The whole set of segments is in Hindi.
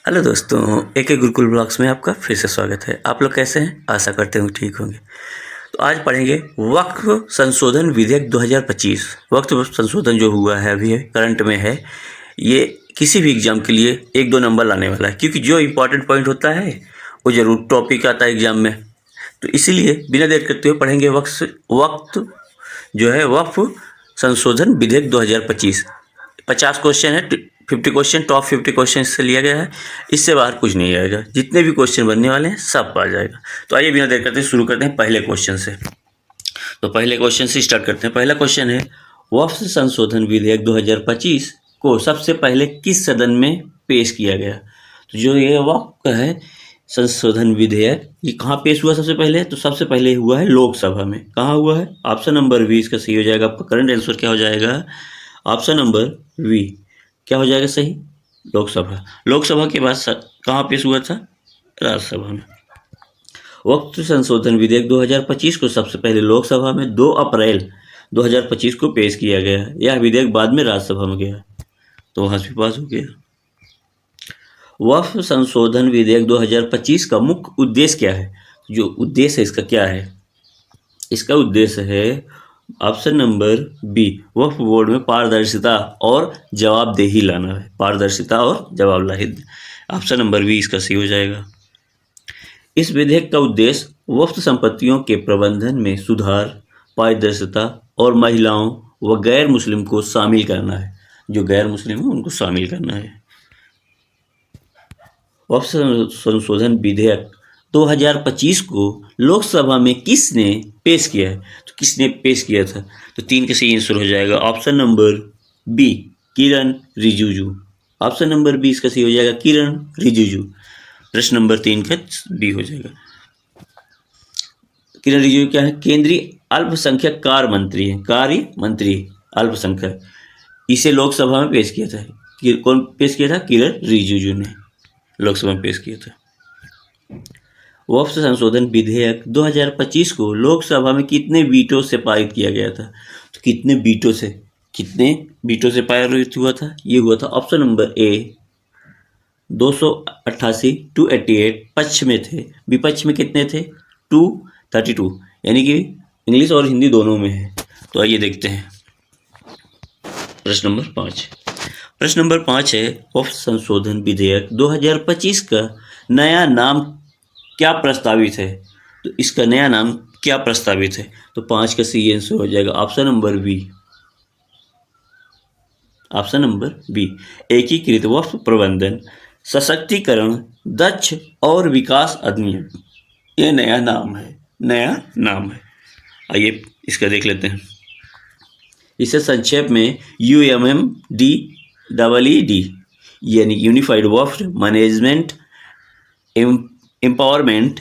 हेलो दोस्तों, एक गुरुकुल ब्लॉग्स में आपका फिर से स्वागत है। आप लोग कैसे हैं? आशा करते हूँ ठीक होंगे। तो आज पढ़ेंगे वक्फ संशोधन विधेयक 2025। वक्फ संशोधन जो हुआ है अभी करंट में है, ये किसी भी एग्जाम के लिए 1-2 नंबर लाने वाला है, क्योंकि जो इम्पोर्टेंट पॉइंट होता है वो जरूर टॉपिक आता है एग्जाम में। तो इसीलिए बिना देर करते हुए पढ़ेंगे वक्त जो है वक्फ संशोधन विधेयक 2025। 50 क्वेश्चन है, 50 क्वेश्चन, टॉप 50 क्वेश्चन इससे लिया गया है। इससे बाहर कुछ नहीं आएगा, जितने भी क्वेश्चन बनने वाले हैं सब आ जाएगा। तो आइए बिना देर करते शुरू करते हैं पहले क्वेश्चन से। तो पहले क्वेश्चन से स्टार्ट करते हैं। पहला क्वेश्चन है, वक्फ संशोधन विधेयक 2025 को सबसे पहले किस सदन में पेश किया गया? तो जो ये वक्फ है संशोधन विधेयक, ये कहाँ पेश हुआ सबसे पहले? तो सबसे पहले हुआ है लोकसभा में। कहाँ हुआ है? ऑप्शन नंबर बी इसका सही हो जाएगा। आपका करंट आंसर क्या हो जाएगा? ऑप्शन नंबर वी क्या हो जाएगा सही? लोकसभा। लोकसभा के बाद कहाँ पेश हुआ था? राज्यसभा में। वक्फ संशोधन विधेयक 2025 को सबसे पहले लोकसभा में 2 अप्रैल 2025 को पेश किया गया। यह विधेयक बाद में राज्यसभा में गया, तो वहाँ से पास हो गया। वक्फ संशोधन विधेयक 2025 का मुख्य उद्देश्य क्या है? जो उद्देश्य है इसका क्या है? इसका उद्देश्य है ऑप्शन नंबर बी, वक्फ बोर्ड में पारदर्शिता और जवाबदेही लाना है। पारदर्शिता और जवाबदेही, ऑप्शन नंबर बी इसका सही हो जाएगा। इस विधेयक का उद्देश्य वक्फ संपत्तियों के प्रबंधन में सुधार, पारदर्शिता और महिलाओं व गैर मुस्लिम को शामिल करना है। जो गैर मुस्लिम है उनको शामिल करना है। वक्फ संशोधन विधेयक 2025 को लोकसभा में किसने पेश किया है? तो किसने पेश किया था? तो 3 का सही आंसर हो जाएगा ऑप्शन नंबर बी, किरण रिजिजू। ऑप्शन नंबर बी इसका सही हो जाएगा, किरण रिजिजू। प्रश्न नंबर 3 का बी हो जाएगा। किरण रिजिजू क्या है? केंद्रीय अल्पसंख्यक कार्य मंत्री है। कार्य मंत्री अल्पसंख्यक, इसे लोकसभा में पेश किया था। कौन पेश किया था? किरण रिजिजू ने लोकसभा में पेश किया था। वक्फ संशोधन विधेयक 2025 को लोकसभा में कितने वीटो से पारित किया गया था? तो कितने वीटो से पारित हुआ था? ये हुआ था ऑप्शन नंबर ए 288 288 पक्ष में थे, विपक्ष में कितने थे? 232, यानी कि इंग्लिश और हिंदी दोनों में है। तो आइए देखते हैं प्रश्न नंबर 5। प्रश्न नंबर 5 है, वक्फ संशोधन विधेयक 2025 का नया नाम क्या प्रस्तावित है? तो इसका नया नाम क्या प्रस्तावित है? तो 5 का सही आंसर हो जाएगा option number B. Option number B, एकीकृत वक्फ प्रबंधन सशक्तिकरण दक्ष और विकास अधिनियम। यह नया नाम है। आइए इसका देख लेते हैं। इसे संक्षेप में UMMD यानी unified Waqf management empowerment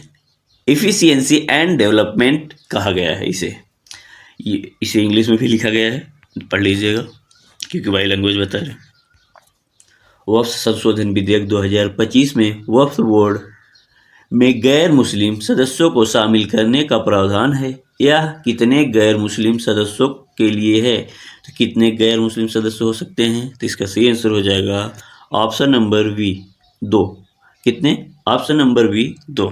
efficiency and development कहा गया है। इसे इंग्लिश में भी लिखा गया है, पढ़ लीजिएगा क्योंकि बाई लैंग्वेज बता रहे। वक्फ संशोधन विधेयक 2025 में वक्फ बोर्ड में गैर मुस्लिम सदस्यों को शामिल करने का प्रावधान है। यह कितने गैर मुस्लिम सदस्यों के लिए है? तो कितने गैर मुस्लिम सदस्य हो सकते हैं? तो इसका सही आंसर हो जाएगा ऑप्शन नंबर बी 2। कितने? Option number B 2।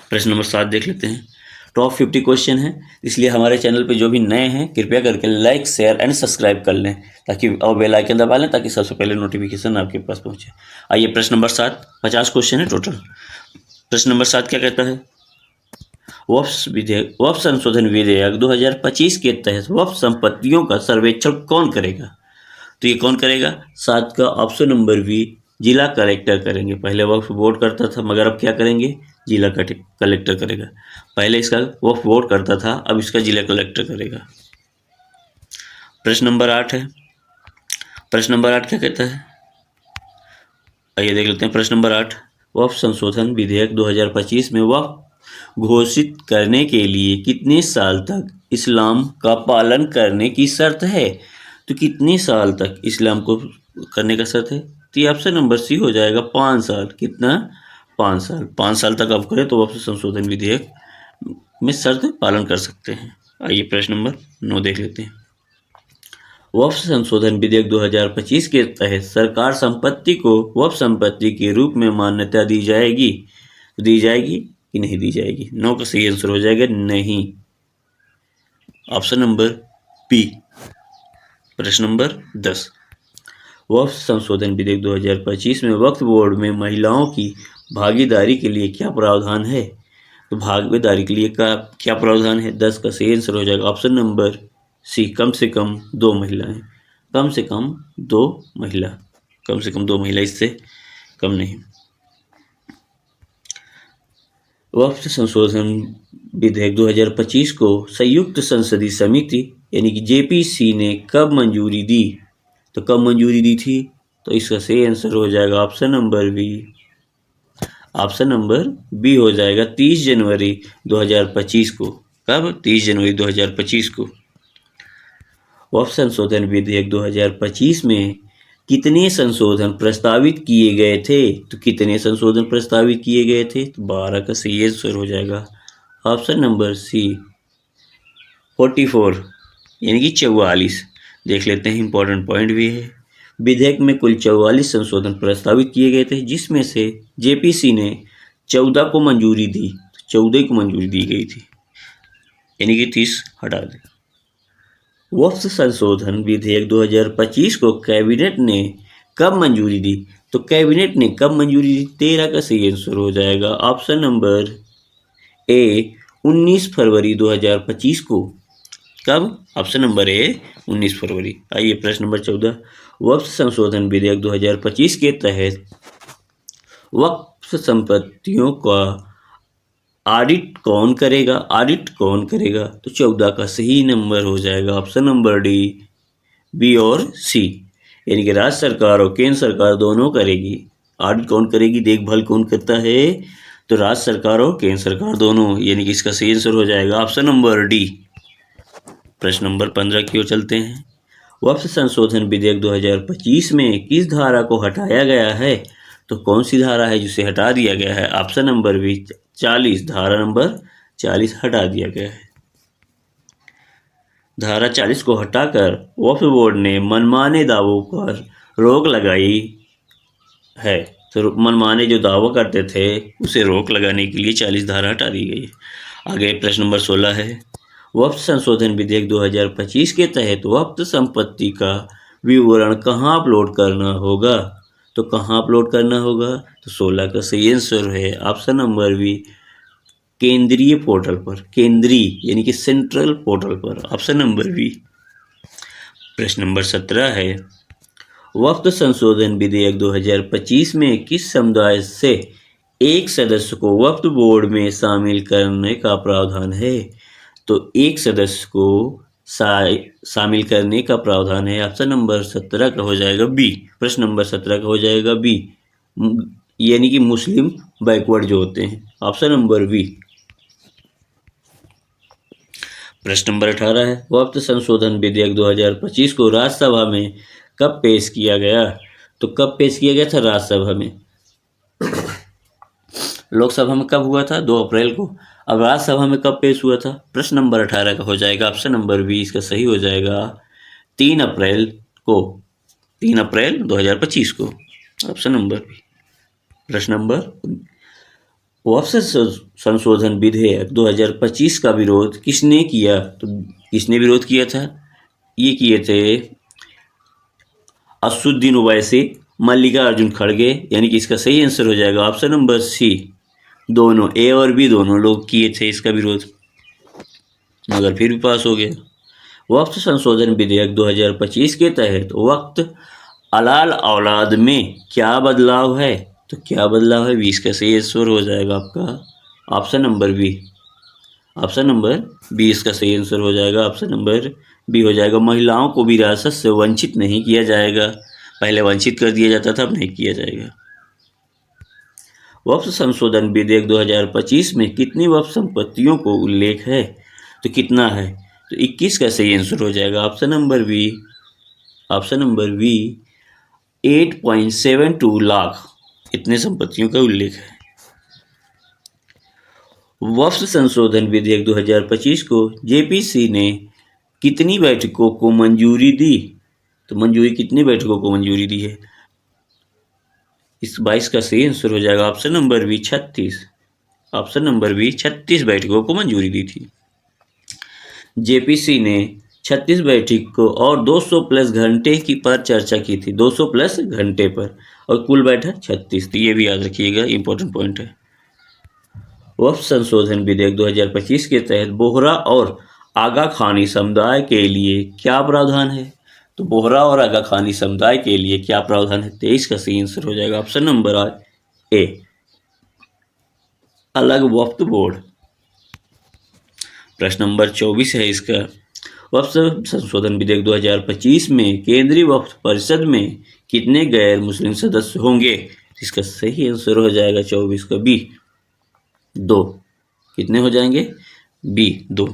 प्रश्न नंबर 7 देख लेते हैं। टॉप 50 क्वेश्चन है, इसलिए हमारे चैनल पे जो भी नए हैं कृपया करके लाइक शेयर एंड सब्सक्राइब कर लें, ताकि और बेल आइकन दबा लें ताकि सबसे पहले नोटिफिकेशन आपके पास पहुंचे। आइए प्रश्न नंबर 7, 50 क्वेश्चन है टोटल। प्रश्न नंबर 7 क्या कहता है? वक्फ संशोधन विधेयक 2025 के तहत वक्फ संपत्तियों का सर्वेक्षण कौन करेगा? तो ये कौन करेगा? 7 का ऑप्शन नंबर बी, जिला कलेक्टर करेंगे। पहले वक्फ बोर्ड करता था, मगर अब क्या करेंगे? जिला कलेक्टर करेगा। पहले इसका वक्फ बोर्ड करता था, अब इसका जिला कलेक्टर करेगा। प्रश्न नंबर 8 है। प्रश्न नंबर 8 क्या कहता है? आइए देख लेते हैं। प्रश्न नंबर 8, वक्फ संशोधन विधेयक 2025 में वक्फ घोषित करने के लिए कितने साल तक इस्लाम का पालन करने की शर्त है? तो कितने साल तक इस्लाम को करने का शर्त है? तो ये ऑप्शन नंबर सी हो जाएगा 5 साल। कितना? 5 साल। 5 साल तक आप करें तो वक्फ संशोधन विधेयक में शर्त पालन कर सकते हैं। आइए प्रश्न नंबर 9 देख लेते हैं। वक्फ संशोधन विधेयक 2025 के तहत सरकार संपत्ति को वक्फ संपत्ति के रूप में मान्यता दी जाएगी कि नहीं दी जाएगी? नो का सही आंसर हो जाएगा नहीं। Option number B. प्रश्न नंबर 10, वक्फ संशोधन विधेयक 2025 में वक्फ बोर्ड में महिलाओं की भागीदारी के लिए क्या प्रावधान है? तो भागीदारी के लिए क्या प्रावधान है? 10 का सही आंसर हो जाएगा ऑप्शन नंबर सी, कम से कम 2 महिलाएं। कम से कम 2 महिला, कम से कम 2 महिला, इससे कम नहीं। वक्फ संशोधन विधेयक 2025 को संयुक्त संसदीय समिति यानी कि जेपीसी ने कब मंजूरी दी? तो कब मंजूरी दी थी? तो इसका सही आंसर हो जाएगा option number B. Option number B हो जाएगा 30 जनवरी 2025 को। कब? 30 जनवरी 2025 को। वक्फ संशोधन विधेयक 2025 में कितने संशोधन प्रस्तावित किए गए थे? तो कितने संशोधन प्रस्तावित किए गए थे? तो 12 का सही आंसर हो जाएगा ऑप्शन नंबर सी, 44 यानी कि 44। देख लेते हैं, इंपॉर्टेंट पॉइंट भी है। विधेयक में कुल 44 संशोधन प्रस्तावित किए गए थे, जिसमें से जेपीसी ने 14 को मंजूरी दी, 14 को मंजूरी दी गई थी, यानी कि 30 हटा दें। वक्फ संशोधन विधेयक 2025 को कैबिनेट ने कब मंजूरी दी? तो कैबिनेट ने कब मंजूरी दी? 13 का सही आंसर हो जाएगा ऑप्शन नंबर ए, 19 फरवरी 2025 को। कब? ऑप्शन नंबर ए, 19 फरवरी। आइए प्रश्न नंबर 14, वक्फ संशोधन विधेयक 2025 के तहत वक्फ संपत्तियों का ऑडिट कौन करेगा? ऑडिट कौन करेगा? तो 14 का सही नंबर हो जाएगा ऑप्शन नंबर डी, बी और सी, यानी कि राज्य सरकार और केंद्र सरकार दोनों करेगी। ऑडिट कौन करेगी? देखभाल कौन करता है? तो राज्य सरकार और केंद्र सरकार दोनों, यानी कि इसका सही आंसर हो जाएगा ऑप्शन नंबर डी। प्रश्न नंबर 15 की ओर चलते हैं। वक्फ संशोधन विधेयक 2025 में किस धारा को हटाया गया है? तो कौन सी धारा है जिसे हटा दिया गया है? Option number B, 40। धारा नंबर 40 हटा दिया गया है। धारा 40 को हटाकर वक्फ बोर्ड ने मनमाने दावों पर रोक लगाई है। तो मनमाने जो दावा करते थे उसे रोक लगाने के लिए 40 धारा हटा दी गई है। आगे प्रश्न नंबर 16 है, वक्फ संशोधन विधेयक 2025 के तहत वक्फ संपत्ति का विवरण कहाँ अपलोड करना होगा? तो कहाँ अपलोड करना होगा? तो 16 का सही आंसर है ऑप्शन नंबर बी, केंद्रीय पोर्टल पर। केंद्रीय यानी कि सेंट्रल पोर्टल पर, ऑप्शन नंबर बी। प्रश्न नंबर 17 है, वक्फ संशोधन विधेयक 2025 में किस समुदाय से एक सदस्य को वक्फ बोर्ड में शामिल करने का प्रावधान है? तो एक सदस्य को शामिल करने का प्रावधान है, ऑप्शन नंबर 17 का हो जाएगा बी। प्रश्न नंबर 17 का हो जाएगा बी, यानी कि मुस्लिम बैकवर्ड जो होते हैं, ऑप्शन नंबर बी। प्रश्न नंबर 18 है, वक्फ संशोधन विधेयक 2025 को राज्यसभा में कब पेश किया गया? तो कब पेश किया गया था राज्यसभा में? लोकसभा में कब हुआ था? 2 अप्रैल को। अब राज्यसभा में कब पेश हुआ था? प्रश्न नंबर 18 का हो जाएगा ऑप्शन नंबर बी, इसका सही हो जाएगा 3 अप्रैल को, 3 अप्रैल 2025 को, ऑप्शन नंबर बी। प्रश्न नंबर, वक्फ संशोधन विधेयक 2025 का विरोध किसने किया? तो किसने विरोध किया था? ये किए थे असुद्दीन ओवैसी, मल्लिकार्जुन खड़गे, यानी कि इसका सही आंसर हो जाएगा ऑप्शन नंबर सी। दोनों ए और बी दोनों लोग किए थे इसका विरोध, मगर फिर भी पास हो गया। वक्फ संशोधन विधेयक 2025 के तहत वक्त अलाल औलाद में क्या बदलाव है? तो क्या बदलाव है? 20 का सही आंसर हो जाएगा आपका option number B. Option number 20 का सही आंसर हो जाएगा ऑप्शन नंबर बी हो जाएगा। महिलाओं को विरासत से वंचित नहीं किया जाएगा, पहले वंचित कर दिया जाता था, अब नहीं किया जाएगा। वक्फ संशोधन विधेयक 2025 में कितनी वक्फ संपत्तियों को उल्लेख है? तो कितना है? तो 21 का सही आंसर हो जाएगा option number B. Option number B 8.72 lakh इतने संपत्तियों का उल्लेख है। वक्फ संशोधन विधेयक 2025 को जेपीसी ने कितनी बैठकों को मंजूरी दी? तो मंजूरी कितनी बैठकों को मंजूरी दी है? इस 22 का सही आंसर हो जाएगा option number B 36। Option number B 36 बैठकों को मंजूरी दी थी। जेपीसी ने 36 बैठक को और 200 प्लस घंटे की पर चर्चा की थी, 200 प्लस घंटे पर, और कुल बैठक 36 थी। ये भी याद रखिएगा, इंपॉर्टेंट पॉइंट है। वक्फ संशोधन विधेयक 2025 के तहत बोहरा और आगा खानी समुदाय के लिए क्या प्रावधान है? तो बोहरा और आगा खानी समुदाय के लिए क्या प्रावधान है? 23 का सही आंसर हो जाएगा ऑप्शन नंबर ए, अलग वक्फ बोर्ड। प्रश्न नंबर 24 है इसका, वक्फ संशोधन विधेयक 2025 में केंद्रीय वक्फ परिषद में कितने गैर मुस्लिम सदस्य होंगे? इसका सही आंसर हो जाएगा 24 का बी, 2। कितने हो जाएंगे? बी, 2।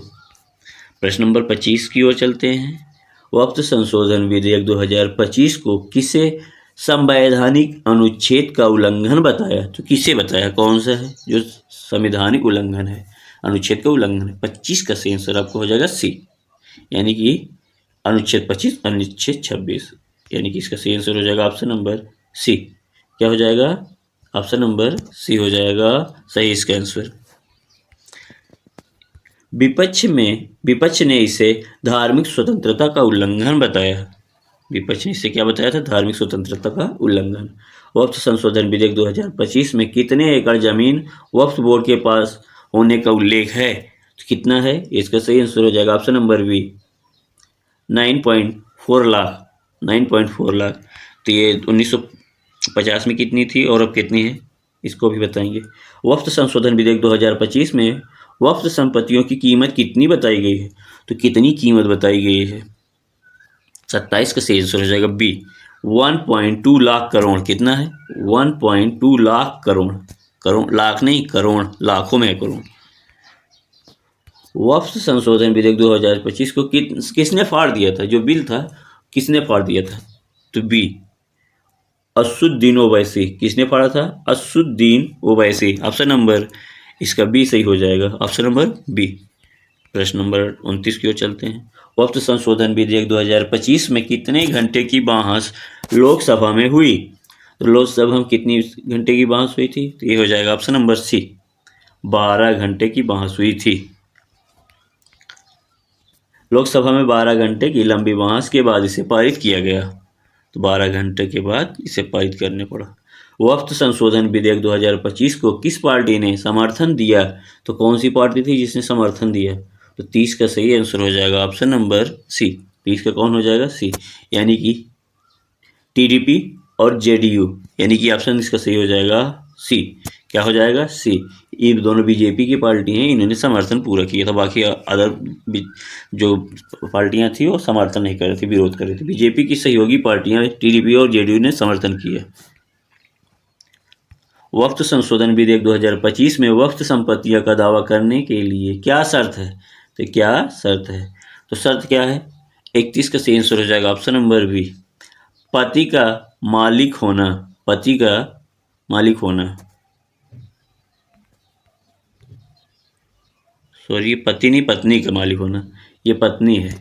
प्रश्न नंबर 25 की ओर चलते हैं। वक्फ संशोधन विधेयक 2025 को किसे संवैधानिक अनुच्छेद का उल्लंघन बताया? तो किसे बताया, कौन सा है जो संवैधानिक उल्लंघन है, अनुच्छेद का उल्लंघन है? 25 का सही आंसर आपको हो जाएगा सी, यानी कि अनुच्छेद 25, अनुच्छेद 26, यानी कि इसका सही आंसर हो जाएगा ऑप्शन नंबर सी। क्या हो जाएगा? ऑप्शन नंबर सी हो जाएगा सही इसका आंसर। विपक्ष ने इसे धार्मिक स्वतंत्रता का उल्लंघन बताया। विपक्ष ने इसे क्या बताया था? धार्मिक स्वतंत्रता का उल्लंघन। वक्फ संशोधन विधेयक 2025 में कितने एकड़ जमीन वक्फ बोर्ड के पास होने का उल्लेख है? तो कितना है? इसका सही आंसर हो जाएगा option number B, 9.4 lakh. 9.4 lakh. तो ये 1950 में कितनी थी और अब कितनी है, इसको भी बताएंगे। वक्फ संशोधन विधेयक 2025 में वक्फ संपत्तियों की कीमत कितनी बताई गई है? तो कितनी कीमत बताई गई है? 27 का सही आंसर हो जाएगा बी, 1.2 लाख करोड़। कितना है? 1.2 लाख करोड़। करोड़, लाख नहीं, करोड़, लाखों में करोड़। वक्फ संशोधन विधेयक 2025 को किसने फाड़ दिया था? जो बिल था किसने फाड़ दिया था? तो बी, असुद्दीन ओवैसी। किसने फाड़ा था? असुद्दीन ओवैसी। ऑप्शन नंबर इसका बी सही हो जाएगा, ऑप्शन नंबर बी। प्रश्न नंबर 29 की ओर चलते हैं। वक्फ संशोधन विधेयक 2025 में कितने घंटे की बहस लोकसभा में हुई? तो लोकसभा में कितनी घंटे की बहस हुई थी? तो ये हो जाएगा ऑप्शन नंबर सी, 12 घंटे की बहस हुई थी। लोकसभा में 12 घंटे की लंबी बहस के बाद इसे पारित किया गया। तो 12 घंटे के बाद इसे पारित करने पड़ा। वक्फ संशोधन विधेयक 2025 को किस पार्टी ने समर्थन दिया? तो कौन सी पार्टी थी जिसने समर्थन दिया? तो 30 का सही आंसर हो जाएगा ऑप्शन नंबर सी। 30 का कौन हो जाएगा? सी, यानी कि टीडीपी और जेडीयू, यानी कि ऑप्शन इसका सही हो जाएगा सी। क्या हो जाएगा? सी। ये दोनों बीजेपी की पार्टी हैं, इन्होंने समर्थन पूरा किया था, बाकी अदर जो पार्टियां थी वो समर्थन नहीं कर रही थी, विरोध कर रही थी। बीजेपी की सहयोगी पार्टियां टीडीपी और जेडीयू ने समर्थन किया। वक्फ संशोधन विधेयक 2025 में वक्फ संपत्तियों का दावा करने के लिए क्या शर्त है? तो क्या शर्त है? तो शर्त क्या है? 31 का सही आंसर हो जाएगा ऑप्शन नंबर बी, पति का मालिक होना। पति का मालिक होना, सॉरी, ये पति नहीं, पत्नी का मालिक होना। ये पत्नी है,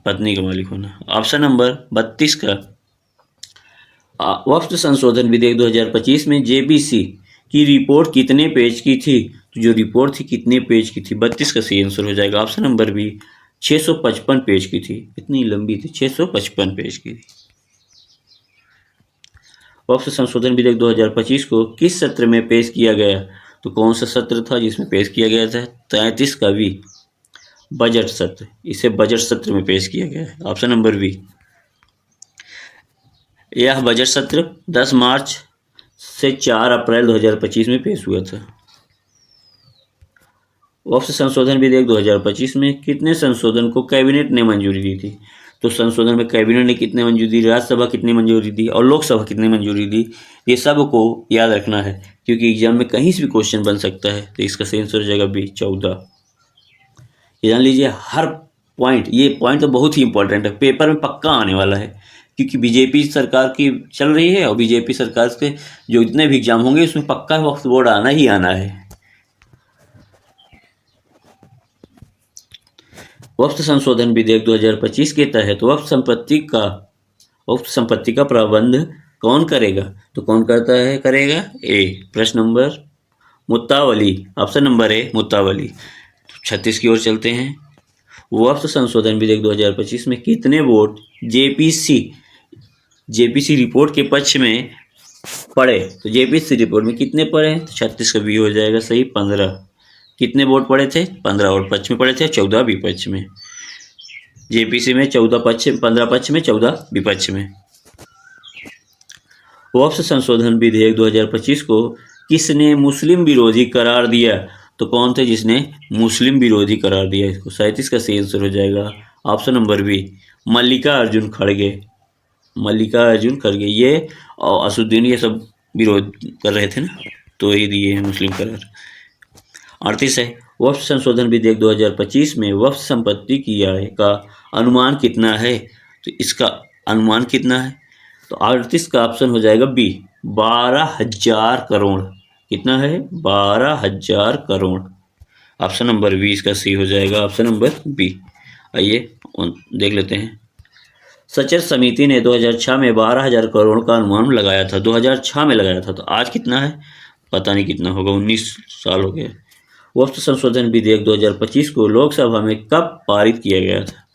पत्नी का मालिक होना। ऑप्शन नंबर 32 का, वक्फ संशोधन विधेयक 2025 में जेबीसी की रिपोर्ट कितने पेज की थी? तो जो रिपोर्ट थी कितने पेज की थी? 32 का सही आंसर हो जाएगा ऑप्शन नंबर बी, 655 पेज की थी। इतनी लंबी थी, 655 पेज की थी। वक्फ संशोधन विधेयक 2025 को किस सत्र में पेश किया गया? तो कौन सा सत्र था जिसमें पेश किया गया था? 33 का बी, बजट सत्र। इसे बजट सत्र में पेश किया गया है, ऑप्शन नंबर बी। यह बजट सत्र 10 मार्च से 4 अप्रैल 2025 में पेश हुआ था। वक्फ संशोधन विधेयक 2025 में कितने संशोधन को कैबिनेट ने मंजूरी दी थी? तो संशोधन में कैबिनेट ने कितने मंजूरी दी, राज्यसभा कितनी मंजूरी दी और लोकसभा कितनी मंजूरी दी? ये सब को याद रखना है, क्योंकि एग्जाम में कहीं से भी क्वेश्चन बन सकता है। तो इसका सही आंसर हो जाएगा बी, 14। ये जान लीजिए, हर पॉइंट, ये पॉइंट तो बहुत ही इंपॉर्टेंट है, पेपर में पक्का आने वाला है, क्योंकि बीजेपी सरकार की चल रही है और बीजेपी सरकार के जो जितने भी एग्जाम होंगे उसमें पक्का वक्फ बोर्ड आना ही आना है। वक्फ संशोधन विधेयक 2025 के तहत वक्फ संपत्ति का उक्त संपत्ति का प्रबंध कौन करेगा? तो कौन करता है करेगा? ए। प्रश्न नंबर मुत्तावली, ऑप्शन नंबर ए मुत्तावली। 36 की ओर चलते हैं। वक्फ संशोधन विधेयक 2025 में कितने वोट जेपीसी रिपोर्ट के पक्ष में पड़े? तो जेपीसी रिपोर्ट में कितने पड़े? तो 36 का बी हो जाएगा सही, 15। कितने वोट पड़े थे? 15 और पक्ष में पड़े थे, 14 विपक्ष में। जेपीसी में 14 पक्ष, 15 पक्ष में, 14 विपक्ष में। वक्फ संशोधन विधेयक 2025 को किसने मुस्लिम विरोधी करार दिया? तो कौन थे जिसने मुस्लिम विरोधी करार दिया इसको? 37 का सही आंसर हो जाएगा ऑप्शन नंबर बी, मल्लिकार्जुन खड़गे। मल्लिकार्जुन खड़गे, ये और असुद्दीन ये सब विरोध कर रहे थे ना, तो ये दिए हैं मुस्लिम करार। 38 है, वक्फ संशोधन विधेयक 2025 में वक्फ संपत्ति की आय का अनुमान कितना है? तो इसका अनुमान कितना है? तो 38 का ऑप्शन हो जाएगा बी, 12,000 करोड़। कितना है? 12,000 करोड़। ऑप्शन नंबर बी इसका सी हो जाएगा, ऑप्शन नंबर बी। आइए देख लेते हैं। सचर समिति ने 2006 में 12,000 करोड़ का अनुमान लगाया था, 2006 में लगाया था। तो आज कितना है पता नहीं कितना होगा, 19 साल हो गए। वक्फ संशोधन विधेयक 2025 को लोकसभा में कब पारित किया गया था?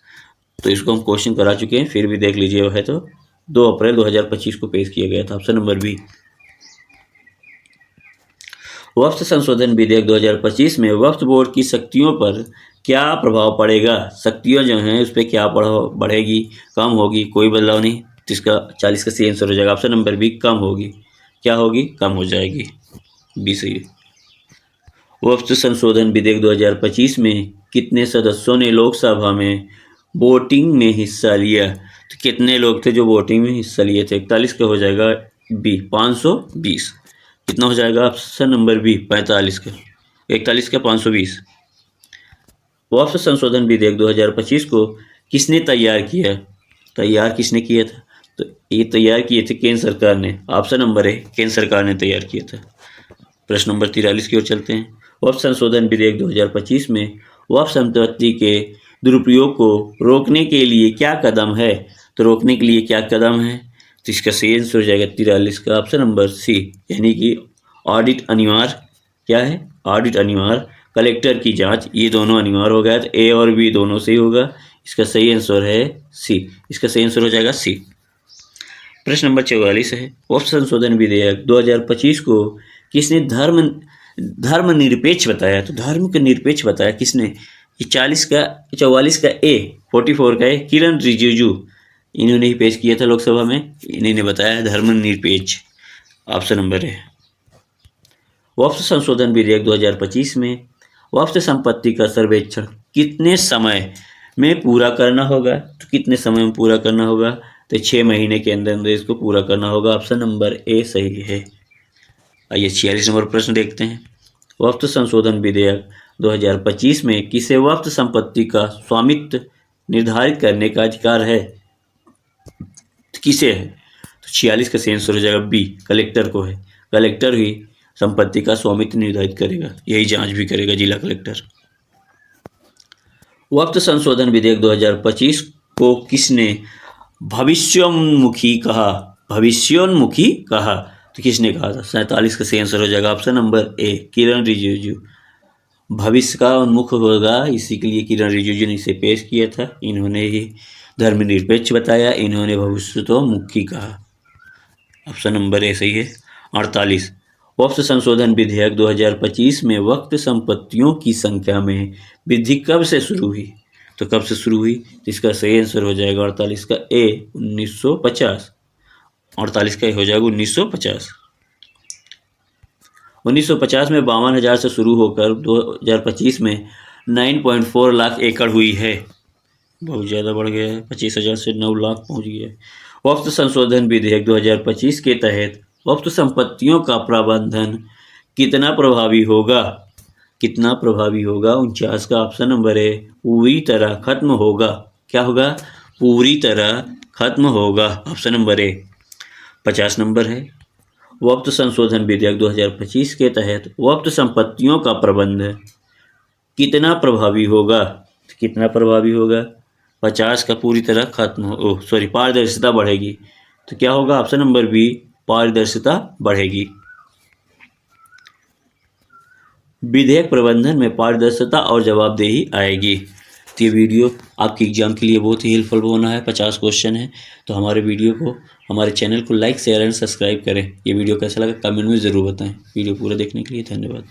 तो इसको हम क्वेश्चन करा चुके हैं, फिर भी देख लीजिए। वह है तो 2 अप्रैल 2025 को पेश किया गया था, ऑप्शन नंबर बी। वक्फ संशोधन विधेयक 2025 में वक्फ बोर्ड की शक्तियों पर क्या प्रभाव पड़ेगा? शक्तियाँ जो हैं उस पर क्या बढ़ेगी, कम होगी? कोई बदलाव नहीं। तो इसका 40 का सही आंसर हो जाएगा, ऑप्शन नंबर बी, कम होगी। क्या होगी? कम हो जाएगी, बी सही है। वक्फ संशोधन विधेयक 2025 में कितने सदस्यों ने लोकसभा में वोटिंग में हिस्सा लिया? तो कितने लोग थे जो वोटिंग में हिस्सा लिए थे? 41 का हो जाएगा बी, 520। कितना हो जाएगा? ऑप्शन नंबर बी, 45 का। 41 का 520। वक्फ संशोधन विधेयक 2025 को किसने तैयार किया? तैयार किसने किया था? तो ये तैयार किए थे केंद्र सरकार ने, ऑप्शन नंबर ए, केंद्र सरकार ने तैयार किया था। प्रश्न नंबर 43 की ओर चलते हैं। वक्फ संशोधन विधेयक 2025 में वक्फ संपत्ति के दुरुपयोग को रोकने के लिए क्या कदम है? तो रोकने के लिए क्या कदम है? तो इसका सही आंसर हो जाएगा 43 का, ऑप्शन नंबर सी, यानी कि ऑडिट अनिवार्य। क्या है? ऑडिट अनिवार्य, कलेक्टर की जांच, ये दोनों अनिवार्य हो गया। तो ए और बी दोनों सही होगा। इसका सही आंसर है सी, इसका सही आंसर हो जाएगा सी। प्रश्न नंबर 44 है, वक्फ संशोधन विधेयक 2025 को किसने धर्मनिरपेक्ष बताया? तो धर्म के निरपेक्ष बताया किसने? ये 44 का ए, 44 का ए, किरण रिजिजू, इन्होंने ही पेश किया था लोकसभा में, इन्हीं ने बताया धर्मनिरपेक्ष, ऑप्शन नंबर है। वक्फ संशोधन विधेयक 2025 में वक्फ संपत्ति का सर्वेक्षण कितने समय में पूरा करना होगा? तो कितने समय में पूरा करना होगा? तो 6 महीने के अंदर अंदर इसको पूरा करना होगा, ऑप्शन नंबर ए सही है। आइए 46 नंबर प्रश्न देखते हैं। वक्फ संशोधन विधेयक 2025 में किसे वक्फ संपत्ति का स्वामित्व निर्धारित करने का अधिकार है? तो किसे है? तो 46 का सही आंसर हो जाएगा बी, कलेक्टर को है। कलेक्टर ही संपत्ति का स्वामित्व निर्धारित करेगा, यही जांच भी करेगा जिला कलेक्टर। वक्फ संशोधन विधेयक 2025 को किसने भविष्योन्मुखी कहा? भविष्योन्मुखी कहा, तो किसने कहा था? 47 का सही आंसर हो जाएगा, ऑप्शन नंबर ए, किरण रिजिजू। भविष्य का उन्मुख होगा, इसी के लिए किरण रिजिजू ने इसे पेश किया था। इन्होंने ही धर्मनिरपेक्ष बताया, इन्होंने भविष्य तो मुखी कहा, ऑप्शन नंबर ए सही है। 48, वक्फ संशोधन विधेयक 2025 में वक्फ संपत्तियों की संख्या में वृद्धि कब से शुरू हुई? तो कब से शुरू हुई? तो इसका सही आंसर हो जाएगा 48 का ए, 1950। 48 का हो जाएगा 1950। 1950 में 52,000 से शुरू होकर 2025 में 9.4 लाख एकड़ हुई है, बहुत ज़्यादा बढ़ गया है, 25,000 से 9 लाख पहुंच गया है। वक्फ संशोधन विधेयक 2025 के तहत वक्फ संपत्तियों का प्रबंधन कितना प्रभावी होगा? कितना प्रभावी होगा? 49 का ऑप्शन नंबर है, पूरी तरह खत्म होगा। क्या होगा? पूरी तरह खत्म होगा, ऑप्शन नंबर ए। 50 नंबर है, वक्फ संशोधन विधेयक 2025 के तहत वक्फ संपत्तियों का प्रबंध कितना प्रभावी होगा? कितना प्रभावी होगा? 50 का पूरी तरह खत्म हो पारदर्शिता बढ़ेगी। तो क्या होगा? ऑप्शन नंबर बी, पारदर्शिता बढ़ेगी। विधेयक प्रबंधन में पारदर्शिता और जवाबदेही आएगी। तो ये वीडियो आपके एग्जाम के लिए बहुत ही हेल्पफुल होना है। 50 क्वेश्चन है, तो हमारे वीडियो को, हमारे चैनल को लाइक, शेयर एंड सब्सक्राइब करें। ये वीडियो कैसा लगा कमेंट में ज़रूर बताएं। वीडियो पूरा देखने के लिए धन्यवाद।